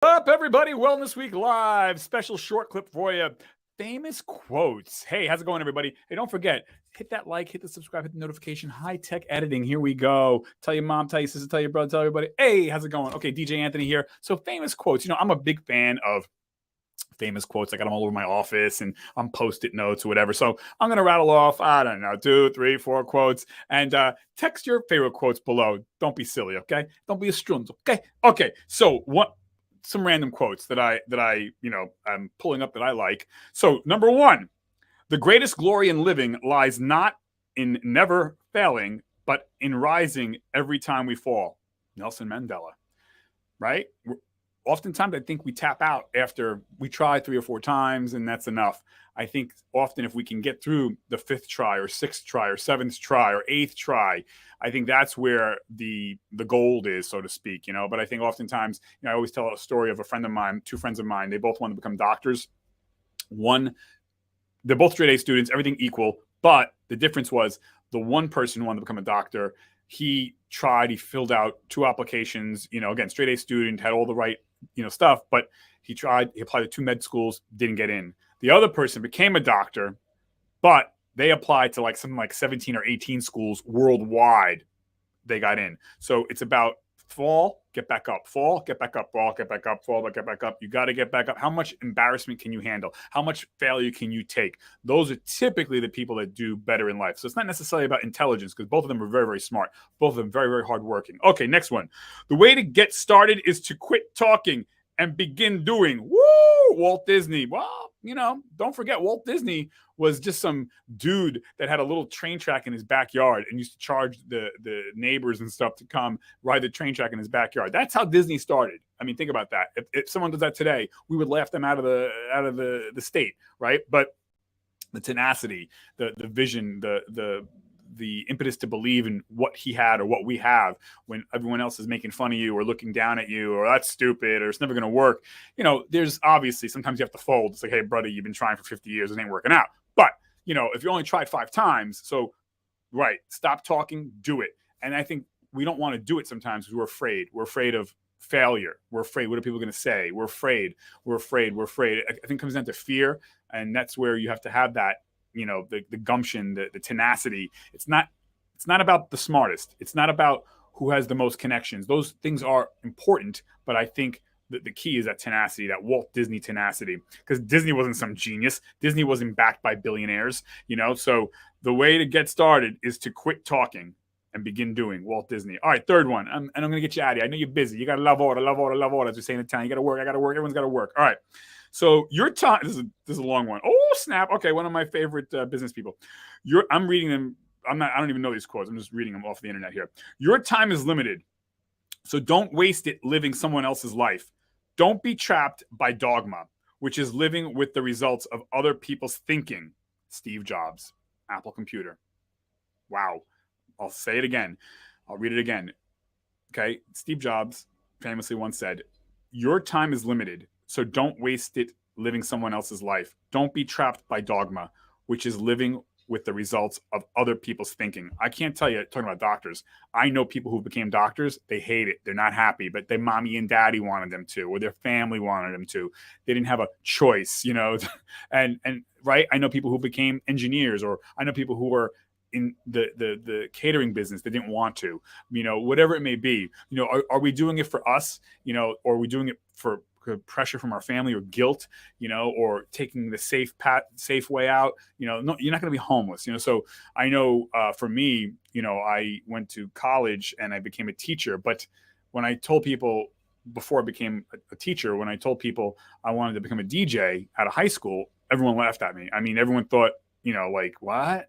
Up, everybody? Wellness Week Live. Special short clip for you. Famous quotes. Hey, how's it going, everybody? Hey, don't forget, hit that like, hit the subscribe, hit the notification. High-tech editing. Here we go. Tell your mom, tell your sister, tell your brother, tell everybody. Hey, how's it going? Okay, DJ Anthony here. So famous quotes. I'm a big fan of famous quotes. I got them all over my office and on Post-it notes or whatever. So I'm going to rattle off, I don't know, 2, 3, 4 quotes and text your favorite quotes below. Don't be silly, okay? Don't be a strunz, okay? Okay, so some random quotes that I'm pulling up that I like. So number 1, the greatest glory in living lies not in never failing, but in rising every time we fall. Nelson Mandela, right? Oftentimes I think we tap out after we try 3 or 4 times and that's enough. I think often if we can get through the 5th try or 6th try or 7th try or 8th try, I think that's where the gold is, so to speak, But I think oftentimes, I always tell a story of a friend of mine, 2 friends of mine. They both wanted to become doctors. They're both straight A students, everything equal, but the difference was the one person who wanted to become a doctor, he filled out 2 applications, again, straight A student, had all the right, stuff, but he applied to 2 med schools, didn't get in. The other person became a doctor, but they applied to something like 17 or 18 schools worldwide. They got in. So it's about fall, get back up, fall, get back up, fall, get back up, fall, get back up. You got to get back up. How much embarrassment can you handle? How much failure can you take? Those are typically the people that do better in life. So it's not necessarily about intelligence because both of them are very, very smart. Both of them very, very hardworking. Okay, next one. The way to get started is to quit talking and begin doing. Woo! Walt Disney. Well, don't forget Walt Disney was just some dude that had a little train track in his backyard and used to charge the neighbors and stuff to come ride the train track in his backyard. That's how Disney started. I mean, think about that. If someone does that today, we would laugh them out of the state, right? But the tenacity, the vision, the impetus to believe in what he had or what we have when everyone else is making fun of you or looking down at you or that's stupid or it's never going to work. There's obviously sometimes you have to fold. It's like, hey, brother, you've been trying for 50 years. It ain't working out. But, if you only tried 5 times, so, right, stop talking, do it. And I think we don't want to do it sometimes because we're afraid. We're afraid of failure. We're afraid. What are people going to say? We're afraid. I think it comes down to fear. And that's where you have to have that, the gumption, the tenacity. It's not about the smartest. It's not about who has the most connections. Those things are important, but I think the key is that tenacity, that Walt Disney tenacity, because Disney wasn't some genius. Disney wasn't backed by billionaires, So the way to get started is to quit talking and begin doing. Walt Disney. All right, third one. And I'm going to get you out of here. I know you're busy. You got to love order, as we say in the town. You got to work. I got to work. Everyone's got to work. All right. So your time, this is a long one. Oh, snap. Okay, one of my favorite business people. I'm reading them. I don't even know these quotes. I'm just reading them off the internet here. Your time is limited, so don't waste it living someone else's life. Don't be trapped by dogma, which is living with the results of other people's thinking. Steve Jobs, Apple Computer. Wow. I'll say it again. I'll read it again. Okay. Steve Jobs famously once said, your time is limited, so don't waste it living someone else's life. Don't be trapped by dogma, which is living with the results of other people's thinking. I can't tell you, talking about doctors, I know people who became doctors, they hate it. They're not happy, but their mommy and daddy wanted them to, or their family wanted them to. They didn't have a choice, and right? I know people who became engineers, or I know people who were in the catering business. They didn't want to, whatever it may be. Are we doing it for us, or are we doing it for pressure from our family or guilt, or taking the safe way out? No, you're not going to be homeless, So I know for me, I went to college and I became a teacher. But when I told people before I became a teacher, when I told people I wanted to become a DJ out of high school, everyone laughed at me. I mean, everyone thought, what?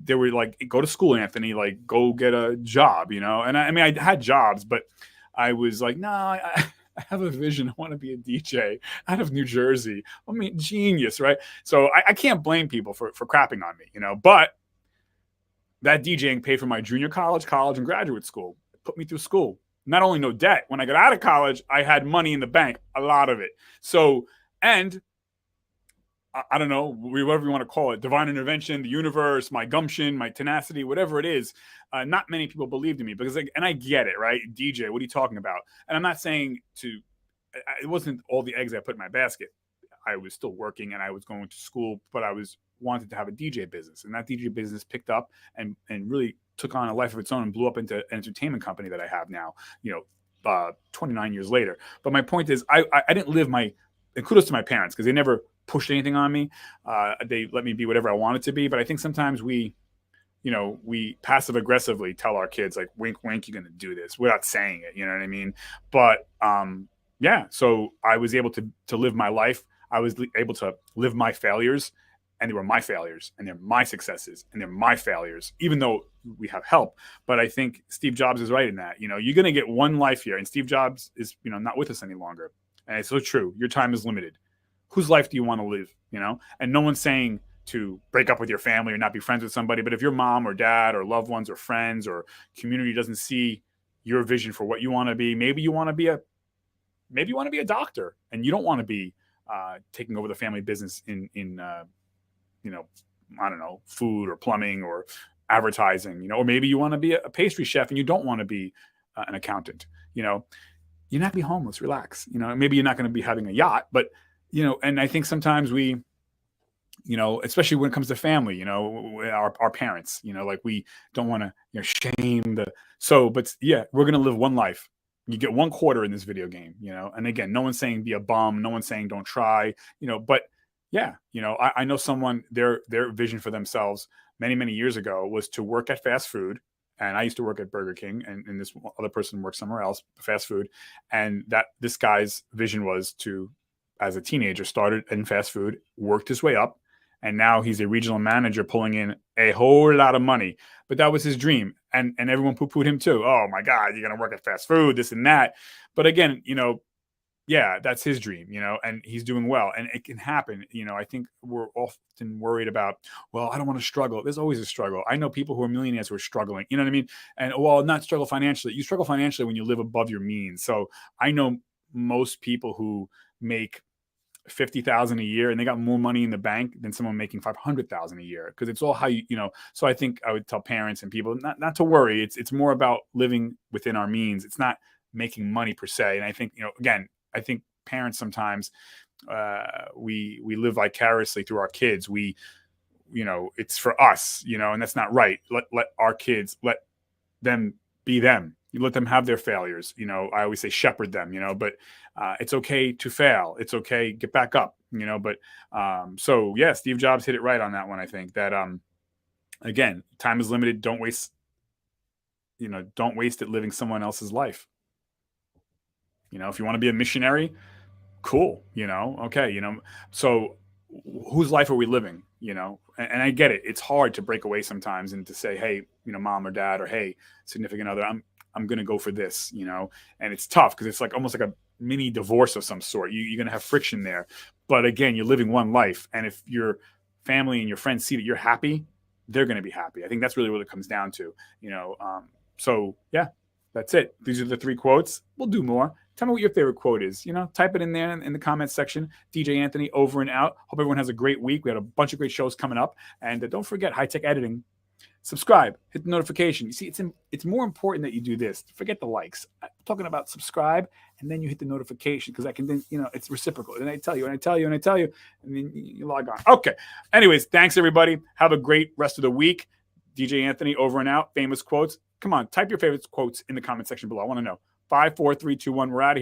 They were like, go to school, Anthony, go get a job, And I had jobs, but I was like, no, I have a vision. I want to be a DJ out of New Jersey. I mean, genius, right? So I can't blame people for crapping on me, But that DJing paid for my junior college, and graduate school. It put me through school. Not only no debt. When I got out of college, I had money in the bank, a lot of it. So, and I don't know, whatever you want to call it, divine intervention, the universe, my gumption, my tenacity, whatever it is. Not many people believed in me because, and I get it, right? DJ, what are you talking about? And I'm not saying to it wasn't all the eggs I put in my basket. I was still working and I was going to school, but I was wanted to have a DJ business, and that DJ business picked up and really took on a life of its own and blew up into an entertainment company that I have now. 29 years later. But my point is, I didn't live my, and kudos to my parents because they never pushed anything on me. They let me be whatever I wanted to be. But I think sometimes we passive aggressively tell our kids, like, wink, wink, you're going to do this without saying it. You know what I mean? But yeah, so I was able to live my life. I was able to live my failures, and they were my failures, and they're my successes, and they're my failures, even though we have help. But I think Steve Jobs is right in that. You're going to get one life here, and Steve Jobs is, not with us any longer. And it's so true. Your time is limited. Whose life do you want to live? And no one's saying to break up with your family or not be friends with somebody. But if your mom or dad or loved ones or friends or community doesn't see your vision for what you want to be, maybe you want to be a doctor, and you don't want to be taking over the family business in I don't know, food or plumbing or advertising, or maybe you want to be a pastry chef and you don't want to be an accountant. You're not going to be homeless. Relax. Maybe you're not going to be having a yacht, but and I think sometimes we, especially when it comes to family, our parents, like, we don't want to shame but yeah, we're going to live one life. You get one quarter in this video game, and again, no one's saying be a bum. No one's saying don't try, but yeah, I know someone, their vision for themselves many, many years ago was to work at fast food. And I used to work at Burger King, and this other person worked somewhere else, fast food. And that this guy's vision was to, as a teenager, started in fast food, worked his way up, and now he's a regional manager pulling in a whole lot of money. But that was his dream. And everyone poo-pooed him too. Oh my God, you're going to work at fast food, this and that. But again, yeah, that's his dream, and he's doing well, and it can happen. I think we're often worried about, well, I don't want to struggle. There's always a struggle. I know people who are millionaires who are struggling, you know what I mean? And, well, not struggle financially. You struggle financially when you live above your means. So I know most people who make $50,000 a year and they got more money in the bank than someone making $500,000 a year, because it's all how so I think I would tell parents and people not to worry. It's more about living within our means. It's not making money per se. And I think, again, I think parents sometimes we live vicariously through our kids. It's for us, and that's not right. Let our kids, let them be them. You let them have their failures. I always say shepherd them. But it's okay to fail. It's okay, get back up. But so yeah, Steve Jobs hit it right on that one. I think that again, time is limited. Don't waste it living someone else's life. If you want to be a missionary, cool, okay, so whose life are we living, and I get it. It's hard to break away sometimes and to say, hey, mom or dad, or hey, significant other, I'm going to go for this, and it's tough because it's like almost like a mini divorce of some sort. You're going to have friction there. But again, you're living one life. And if your family and your friends see that you're happy, they're going to be happy. I think that's really what it comes down to, so yeah, that's it. These are the 3 quotes. We'll do more. Tell me what your favorite quote is. Type it in there in the comments section. DJ Anthony, over and out. Hope everyone has a great week. We had a bunch of great shows coming up. And don't forget, high-tech editing. Subscribe. Hit the notification. You see, it's more important that you do this. Forget the likes. I'm talking about subscribe, and then you hit the notification, because I can then, it's reciprocal. And I tell you, and I tell you, and I tell you, and then you log on. Okay. Anyways, thanks, everybody. Have a great rest of the week. DJ Anthony, over and out. Famous quotes. Come on, type your favorite quotes in the comment section below. I want to know. 5, 4, 3, 2, 1. We're out of here.